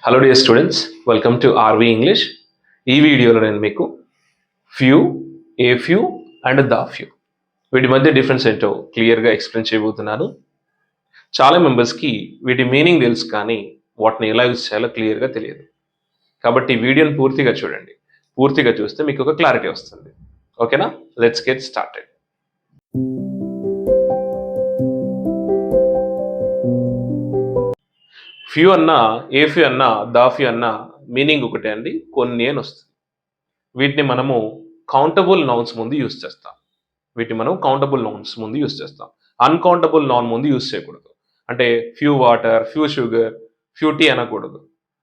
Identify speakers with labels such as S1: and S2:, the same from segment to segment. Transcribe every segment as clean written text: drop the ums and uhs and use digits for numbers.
S1: Hello dear students, welcome to RV English. ఈ వీడియోలో నేను మీకు few, a few and the few వీటి మధ్య డిఫరెన్స్ ఏంటో క్లియర్గా ఎక్స్ప్లెయిన్ చేయబోతున్నాను. చాలా మెంబర్స్కి వీటి మీనింగ్ తెలుసు, కానీ వాటిని ఎలా యూజ్ చేయాలో క్లియర్గా తెలియదు. కాబట్టి ఈ వీడియోని పూర్తిగా చూడండి. పూర్తిగా చూస్తే మీకు ఒక క్లారిటీ వస్తుంది. ఓకేనా? Let's get started. ఫ్యూ అన్నా, ఏ ఫ్యూ అన్నా, ద ఫ్యూ అన్నా మీనింగ్ ఒకటే అండి, కొన్ని అని వస్తుంది. వీటిని మనము కౌంటబుల్ నౌన్స్ ముందు యూజ్ చేస్తాం. అన్కౌంటబుల్ నౌన్ ముందు యూజ్ చేయకూడదు. అంటే few water, few sugar, few tea అనకూడదు.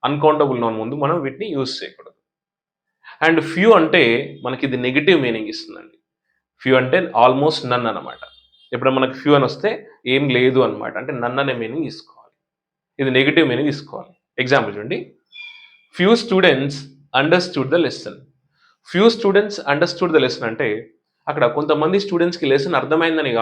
S1: అన్కౌంటబుల్ నౌన్ ముందు మనం వీటిని యూజ్ చేయకూడదు. అండ్ ఫ్యూ అంటే మనకి ఇది నెగిటివ్ మీనింగ్ ఇస్తుందండి. ఫ్యూ అంటే ఆల్మోస్ట్ నన్ అనమాట. ఇప్పుడు మనకి ఫ్యూ అని వస్తే ఏం లేదు అనమాట, అంటే నన్ అనే మీనింగ్ తీసుకోవాలి. ఇది నెగిటివ్ మీనింగ్ తీసుకోవాలి. ఎగ్జాంపుల్ చూడండి, few students understood the lesson. Few students understood the lesson అంటే అక్కడ కొంతమంది స్టూడెంట్స్కి లెసన్ అర్థమైందని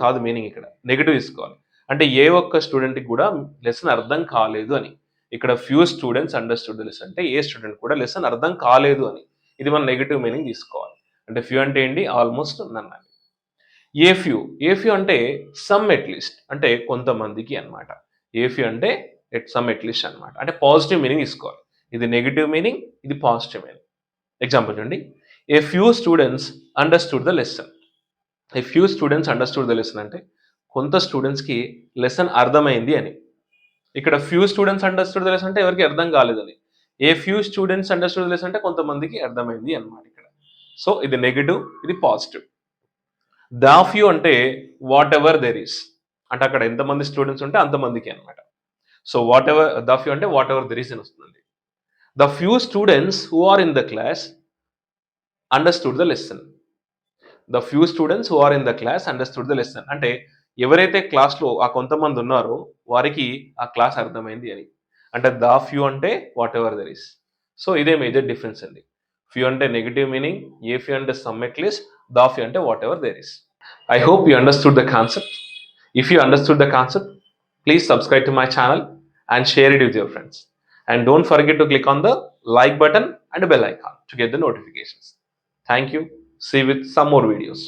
S1: కాదు. మీనింగ్ ఇక్కడ నెగిటివ్ తీసుకోవాలి. అంటే ఏ ఒక్క స్టూడెంట్కి కూడా లెసన్ అర్థం కాలేదు అని. ఇక్కడ few students understood the lesson అంటే ఏ స్టూడెంట్ కూడా లెసన్ అర్థం కాలేదు అని. ఇది మనం నెగిటివ్ మీనింగ్ తీసుకోవాలి. అంటే ఫ్యూ అంటే ఏంటి? ఆల్మోస్ట్ నన్ అని. ఏ ఫ్యూ అంటే సమ్ ఎట్లీస్ట్, అంటే కొంతమందికి అనమాట. ఏ ఫ్యూ అంటే సమ్ ఎట్లీస్ట్ అనమాట. అంటే పాజిటివ్ మీనింగ్ తీసుకోవాలి. ఇది నెగిటివ్ మీనింగ్, ఇది పాజిటివ్ మీనింగ్. ఎగ్జాంపుల్ చూడండి, a few students understood the lesson. అంటే కొంత స్టూడెంట్స్కి లెసన్ అర్థమైంది అని. ఇక్కడ few students understood the lesson అంటే ఎవరికి అర్థం కాలేదని. A few students understood the lesson అంటే కొంతమందికి అర్థమైంది అనమాట ఇక్కడ. సో ఇది నెగిటివ్, ఇది పాజిటివ్. ద ఫ్యూ అంటే వాట్ ఎవర్ దెర్ ఈస్, అంటే అక్కడ ఎంతమంది స్టూడెంట్స్ ఉంటే అంతమందికి అనమాట. So whatever, the few అంటే వాట్ ఎవర్ దెర్ ఈస్ అని వస్తుంది. The few students who are in the class understood the lesson. అంటే ఎవరైతే క్లాస్లో ఆ కొంతమంది ఉన్నారో వారికి ఆ క్లాస్ అర్థమైంది అని. అంటే ద ఫ్యూ అంటే whatever there is. So ఇదే మేజర్ డిఫరెన్స్ అండి. ఫ్యూ అంటే నెగిటివ్ మీనింగ్, ఏ ఫ్యూ అంటే సమ్ ఎట్లీస్ట్, ద ఫ్యూ అంటే whatever there is. I hope you understood the concept. If you understood the concept, please subscribe to my channel and share it with your friends. And don't forget to click on the like button and bell icon to get the notifications. Thank you. See you with some more videos.